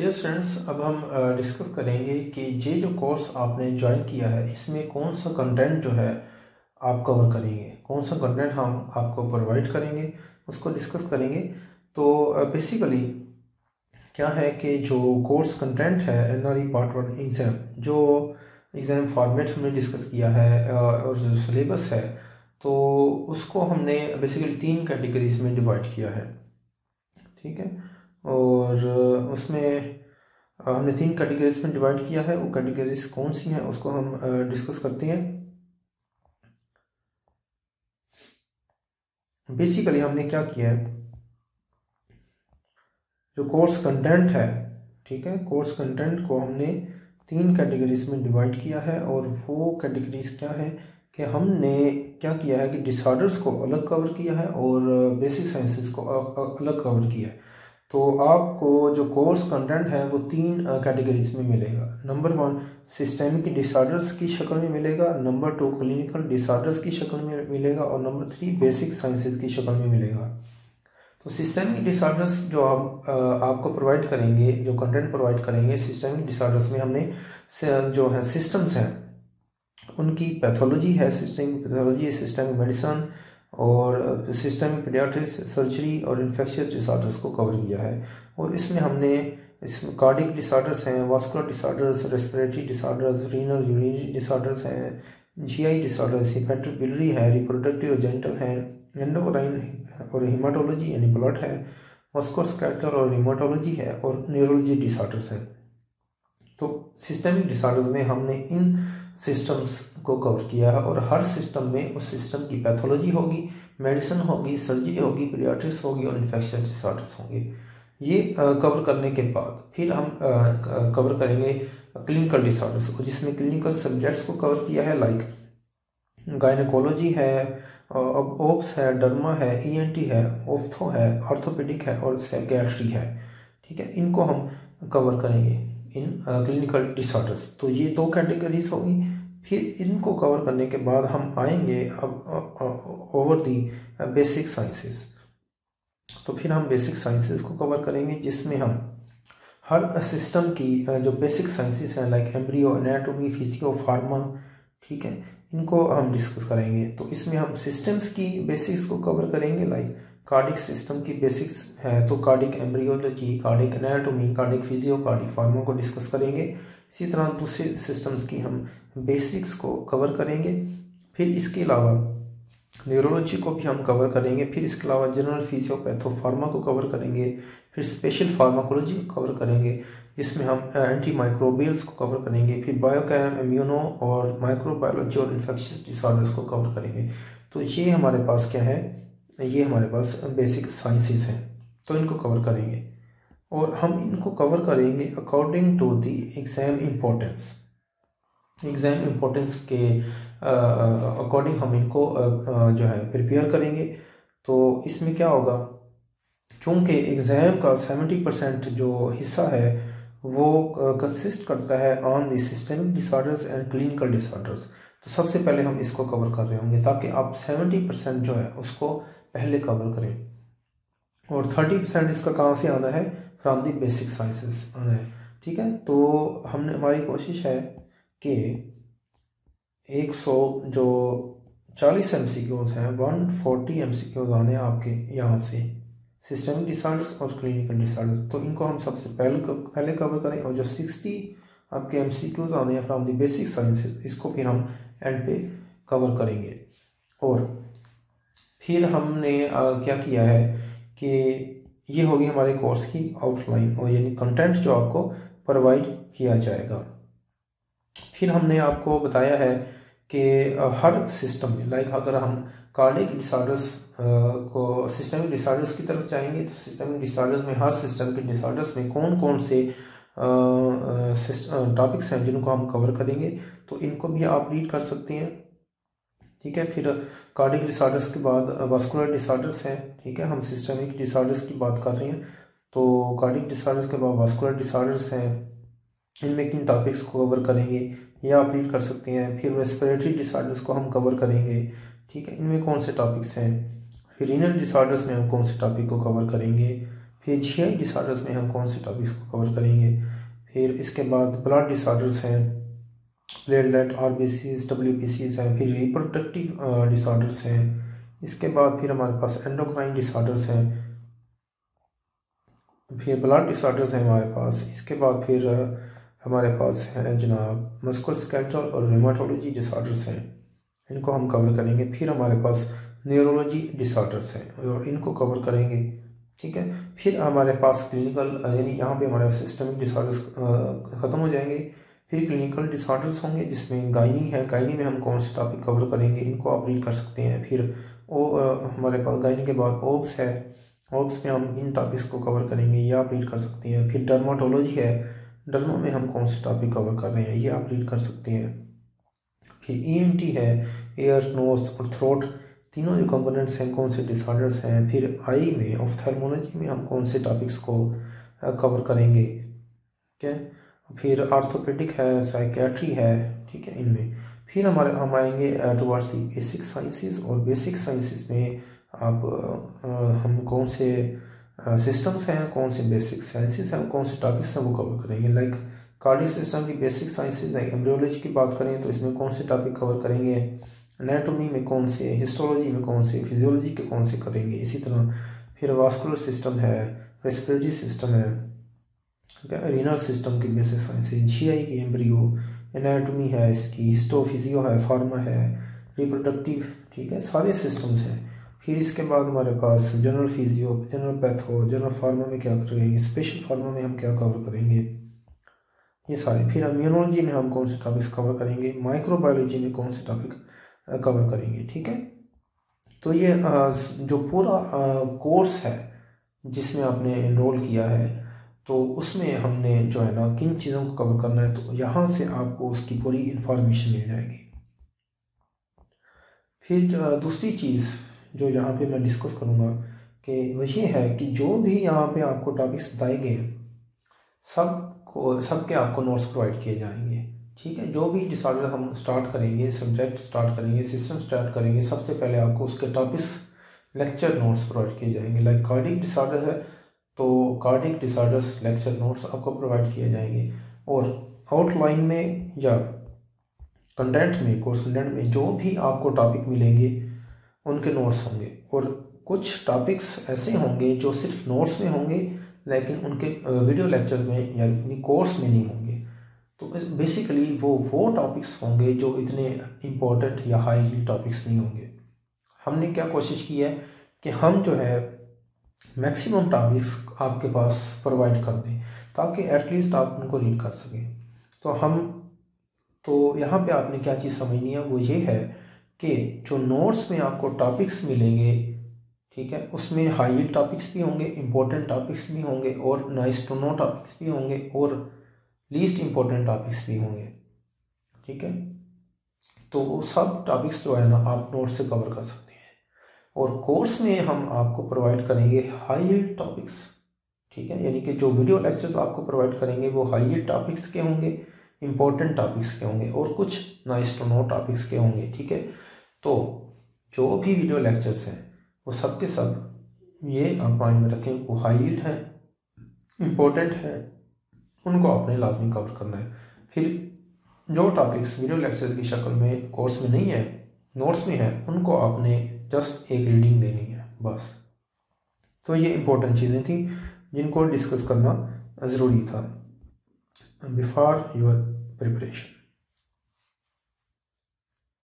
Dear students, अब हम discuss करेंगे कि ये जो कोर्स आपने ज्वाइन किया है इसमें कौन सा कंटेंट जो है आप कवर करेंगे, कौन सा कंटेंट हम आपको प्रोवाइड करेंगे उसको डिस्कस करेंगे। तो बेसिकली क्या है कि जो कोर्स कंटेंट है एनआरई पार्ट 1 एग्ज़ाम, जो एग्ज़ाम फॉर्मेट हमने डिस्कस किया है और जो सिलेबस है तो उसको हमने बेसिकली 3 कैटेगरीज में डिवाइड किया है। ठीक है, और उसमें हमने 3 कैटेगरीज में डिवाइड किया है। वो कैटेगरीज कौन सी हैं उसको हम डिस्कस करते हैं। बेसिकली हमने क्या किया है, जो कोर्स कंटेंट है, ठीक है, कोर्स कंटेंट को हमने 3 कैटेगरीज में डिवाइड किया है। और वो कैटेगरीज क्या है कि हमने क्या किया है कि डिसऑर्डर्स को अलग कवर किया है और बेसिक साइंसेस को अलग कवर किया है। तो आपको जो कोर्स कंटेंट है वो 3 कैटेगरीज में मिलेगा। नंबर 1 सिस्टेमिक डिसऑर्डर्स की शक्ल में मिलेगा, नंबर 2 क्लिनिकल डिसऑर्डर्स की शक्ल में मिलेगा और नंबर 3 बेसिक साइंसेज की शक्ल में मिलेगा। तो सिस्टेमिक डिसऑर्डर्स जो हम आपको प्रोवाइड करेंगे, जो कंटेंट प्रोवाइड करेंगे सिस्टेमिक डिसऑर्डर्स में, हमने जो है सिस्टम्स हैं उनकी पैथोलॉजी है, सिस्टमिक पैथोलॉजी, सिस्टमिक मेडिसिन और सिस्टमिक पीडियाट्रिक्स, सर्जरी और इन्फेक्शियस डिसऑर्डर्स को कवर किया है। और इसमें हमने इसमें कार्डिक डिसऑर्डर्स हैं, vascular disorders, respiratory disorders, renal urinary disorders हैं, जीआई डिसऑर्डर्स, हेपेटिक बिलियरी है, रिप्रोडक्टिव और जेनिटल हैं, एंडोक्राइन और हिमाटोलॉजी यानी ब्लड है, मस्कुलोस्केलेटल और रिमोटोलॉजी है और न्यूरोलॉजी डिसऑर्डर्स है। तो सिस्टमिक डिसऑर्डर्स में हमने इन सिस्टम्स को कवर किया है और हर सिस्टम में उस सिस्टम की पैथोलॉजी होगी, मेडिसिन होगी, सर्जरी होगी, पीडियाट्रिक्स होगी और इन्फेक्शियस डिसऑर्डर्स होंगे। ये कवर करने के बाद फिर हम कवर करेंगे क्लिनिकल डिसऑर्डर्स को, जिसमें क्लिनिकल सब्जेक्ट्स को कवर किया है, लाइक गायनेकोलॉजी है, ओप्स है, डर्मा है, ईएनटी है, ऑर्थो है, ऑर्थोपेडिक है और साइकियाट्री है। ठीक है, इनको हम कवर करेंगे इन क्लिनिकल डिसऑर्डर्स। तो ये 2 कैटेगरीज होगी। फिर इनको कवर करने के बाद हम आएंगे अब ओवर दी बेसिक साइंसेस। तो फिर हम बेसिक साइंसेस को कवर करेंगे, जिसमें हम हर सिस्टम की जो बेसिक साइंसेस हैं, like embryo, anatomy, physio, pharma, ठीक है, इनको हम डिस्कस करेंगे। तो इसमें हम सिस्टम्स की बेसिक्स को कवर करेंगे, लाइक कार्डिक सिस्टम की बेसिक्स है तो cardiac embryology, cardiac anatomy, cardiac physio, cardiac pharma को डिस्कस करेंगे। इसी तरह दूसरे सिस्टम्स की हम बेसिक्स को कवर करेंगे। फिर इसके अलावा न्यूरोलॉजी को भी हम कवर करेंगे। फिर इसके अलावा जनरल फिजियो, पैथो, फार्मा को कवर करेंगे। फिर स्पेशल फार्माकोलॉजी को कवर करेंगे, जिसमें हम एंटी माइक्रोबियल्स को कवर करेंगे। फिर बायोकेम, इम्यूनो और माइक्रोबायोलॉजी और इन्फेक्शियस डिसऑर्डर्स को कवर करेंगे। तो ये हमारे पास क्या है, ये हमारे पास बेसिक साइंसेस हैं, तो इनको कवर करेंगे। और हम इनको कवर करेंगे according to the exam importance. Exam importance के अकॉर्डिंग हम इनको जो है प्रिपेयर करेंगे। तो इसमें क्या होगा, चूँकि एग्ज़ाम का 70% जो हिस्सा है वो कंसिस्ट करता है on the systemic disorders and clinical disorders. तो सबसे पहले हम इसको कवर कर रहे होंगे ताकि आप 70% जो है उसको पहले कवर करें। और 30% इसका कहाँ से आना है, फ्रॉम दी बेसिक साइंसेस आना है। ठीक है, तो हमने हमारी कोशिश है कि 140 MCQs हैं, 140 MCQs आने आपके यहाँ से सिस्टमिक डिसऑर्डर्स और क्लिनिकल डिसऑर्डर्स। तो इनको हम सबसे पहले कवर करें। और जो 60 आपके MCQs आने हैं फ्रॉम दी बेसिक साइंसेस, इसको फिर हम एंड पे कवर करेंगे। और फिर हमने क्या किया है कि ये होगी हमारे कोर्स की आउटलाइन, और यानी कंटेंट जो आपको प्रोवाइड किया जाएगा। फिर हमने आपको बताया है कि हर सिस्टम में, लाइक अगर हम कार्डिक डिसऑर्डर्स को सिस्टमिक डिसऑर्डर्स की तरफ जाएंगे तो सिस्टमिक डिसऑर्डर्स में हर सिस्टम के डिसऑर्डर्स में कौन कौन से टॉपिक्स हैं जिनको हम कवर करेंगे, तो इनको भी आप रीड कर सकते हैं। ठीक है, फिर कार्डिक डिसऑर्डर्स के बाद वास्कुलर डिसऑर्डर्स हैं। ठीक है, हम सिस्टमिक डिसऑर्डर्स की बात कर रहे हैं, तो कार्डिक डिसऑर्डर्स के बाद वास्कुलर डिसऑर्डर्स हैं, इनमें किन टॉपिक्स को कवर करेंगे ये आप रीड कर सकते हैं। फिर रेस्पिरेटरी डिसऑर्डर्स को हम कवर करेंगे। ठीक है, इनमें कौन से टॉपिक्स हैं। फिर रीनल डिसऑर्डर्स में हम कौन से टॉपिक को कवर करेंगे। फिर GI डिसऑर्डर्स में हम कौन से टॉपिक्स को कवर करेंगे। फिर इसके बाद ब्लड डिसऑर्डर्स हैं, प्लेटलेट, RBCs, WBCs हैं। फिर रिप्रोडक्टिव डिसऑर्डर्स हैं। इसके बाद फिर हमारे पास एंडोक्राइन डिसऑर्डर्स हैं, फिर ब्लड डिसऑर्डर्स हैं हमारे पास। इसके बाद फिर हमारे पास है जनाब मस्कुलोस्केलेटल और रूमेटोलॉजी डिसऑर्डर्स हैं, इनको हम कवर करेंगे। फिर हमारे पास न्यूरोलॉजी डिसऑर्डर्स हैं और इनको कवर करेंगे, ठीक है। फिर हमारे पास क्लिनिकल, यानी यहाँ पे हमारे सिस्टमिक डिसऑर्डर्स ख़त्म हो जाएंगे। फिर क्लिनिकल डिसऑर्डर्स होंगे जिसमें गायनी है, गायनी में हम कौन से टॉपिक कवर करेंगे, इनको आप रीड कर सकते हैं। फिर हमारे पास गायनी के बाद ओब्स है, ओब्स में हम इन टॉपिक्स को कवर करेंगे, ये आप रीड कर सकते हैं। फिर डर्माटोलॉजी है, डर्मा में हम कौन से टॉपिक कवर कर रहे हैं, ये आप रीड कर सकते हैं। फिर ENT है, एयर, नोज और थ्रोट, तीनों जो कंपोनेंट्स हैं कौन से डिसऑर्डर्स हैं। फिर आई में ऑफ्थेल्मोलॉजी में हम कौन से टॉपिक्स को कवर करेंगे, ठीक है। फिर आर्थोपेडिक है, साइकेट्री है, ठीक है, इनमें। फिर हम आएंगे टुवर्ड्स दी बेसिक साइंसेस, और बेसिक साइंसेस में आप हम कौन से सिस्टम्स हैं, कौन से बेसिक साइंसेस हैं, कौन से टॉपिक्स हैं वो कवर करेंगे। लाइक कार्डियक सिस्टम की बेसिक साइंसेस, लाइक एम्ब्रियोलॉजी की बात करें तो इसमें कौन से टॉपिक कवर करेंगे, एनाटॉमी में कौन से, हिस्टोलॉजी में कौन से, फिजियोलॉजी के कौन से करेंगे। इसी तरह फिर वास्कुलर सिस्टम है, रेस्पिरेटरी सिस्टम है, रीनल सिस्टम की बेसिक साइंसेस, GI की एम्ब्रियो, एनाटॉमी है इसकी, हिस्टोफिजियो है, फार्मा है, रिप्रोडक्टिव, ठीक है, सारे सिस्टम्स हैं। फिर इसके बाद हमारे पास general physio, general patho, general pharma में क्या करेंगे, स्पेशल फार्मा में हम क्या कवर करेंगे, ये सारे। फिर इम्यूनोलॉजी में हम कौन से टॉपिक्स कवर करेंगे, माइक्रोबायोलॉजी में कौन से टॉपिक कवर करेंगे, ठीक है। तो ये जो पूरा कोर्स है जिसमें आपने एनरोल किया है, तो उसमें हमने जो है ना किन चीज़ों को कवर करना है, तो यहाँ से आपको उसकी पूरी इंफॉर्मेशन मिल जाएगी। फिर दूसरी चीज़ जो यहाँ पे मैं डिस्कस करूँगा कि वो ये है कि जो भी यहाँ पे आपको टॉपिक्स बताए गए सबके आपको नोट्स प्रोवाइड किए जाएंगे, ठीक है। जो भी डिसऑर्डर हम स्टार्ट करेंगे, सब्जेक्ट स्टार्ट करेंगे, सिस्टम स्टार्ट करेंगे, सबसे पहले आपको उसके टॉपिक्स लेक्चर नोट्स प्रोवाइड किए जाएंगे। लाइक कार्डिक डिसऑर्डर है तो कार्डिक डिसऑर्डर्स लेक्चर नोट्स आपको प्रोवाइड किए जाएंगे, और आउटलाइन में या कंटेंट में, कोर्स कंटेंट में जो भी आपको टॉपिक मिलेंगे उनके नोट्स होंगे। और कुछ टॉपिक्स ऐसे होंगे जो सिर्फ नोट्स में होंगे लेकिन उनके वीडियो लेक्चर्स में या कोर्स में नहीं होंगे। तो बेसिकली वो टॉपिक्स होंगे जो इतने इम्पोर्टेंट या हाई टॉपिक्स नहीं होंगे। हमने क्या कोशिश की है कि हम जो है मैक्सिमम टॉपिक्स आपके पास प्रोवाइड कर दें ताकि एटलीस्ट आप उनको रीड कर सकें। तो यहाँ पे आपने क्या चीज़ समझनी है, वो ये है कि जो नोट्स में आपको टॉपिक्स मिलेंगे, ठीक है, उसमें हाई टॉपिक्स भी होंगे, इम्पोर्टेंट टॉपिक्स भी होंगे, और नाइस टू नो टॉपिक्स भी होंगे, और लीस्ट इम्पोर्टेंट टॉपिक्स भी होंगे, ठीक है। तो सब टॉपिक्स जो है ना आप नोट से कवर कर सकते हैं। और कोर्स में हम आपको प्रोवाइड करेंगे हाई टॉपिक्स, ठीक है, यानी कि जो वीडियो लेक्चर्स आपको प्रोवाइड करेंगे वो हाई टॉपिक्स के होंगे, इम्पोर्टेंट टॉपिक्स के होंगे, और कुछ नाइस टू नो टॉपिक्स के होंगे, ठीक है। तो जो भी वीडियो लेक्चर्स हैं वो सब के सब ये आप माइंड में रखें, वो हाई है, इम्पोर्टेंट है, उनको आपने लाजमी कवर करना है। फिर जो टॉपिक्स वीडियो लेक्चर्स की शक्ल में कोर्स में नहीं है, नोट्स में है, उनको आपने जस्ट एक रीडिंग देनी है बस। तो ये इम्पोर्टेंट चीज़ें थी जिनको डिस्कस करना ज़रूरी था बिफोर योर प्रिपरेशन।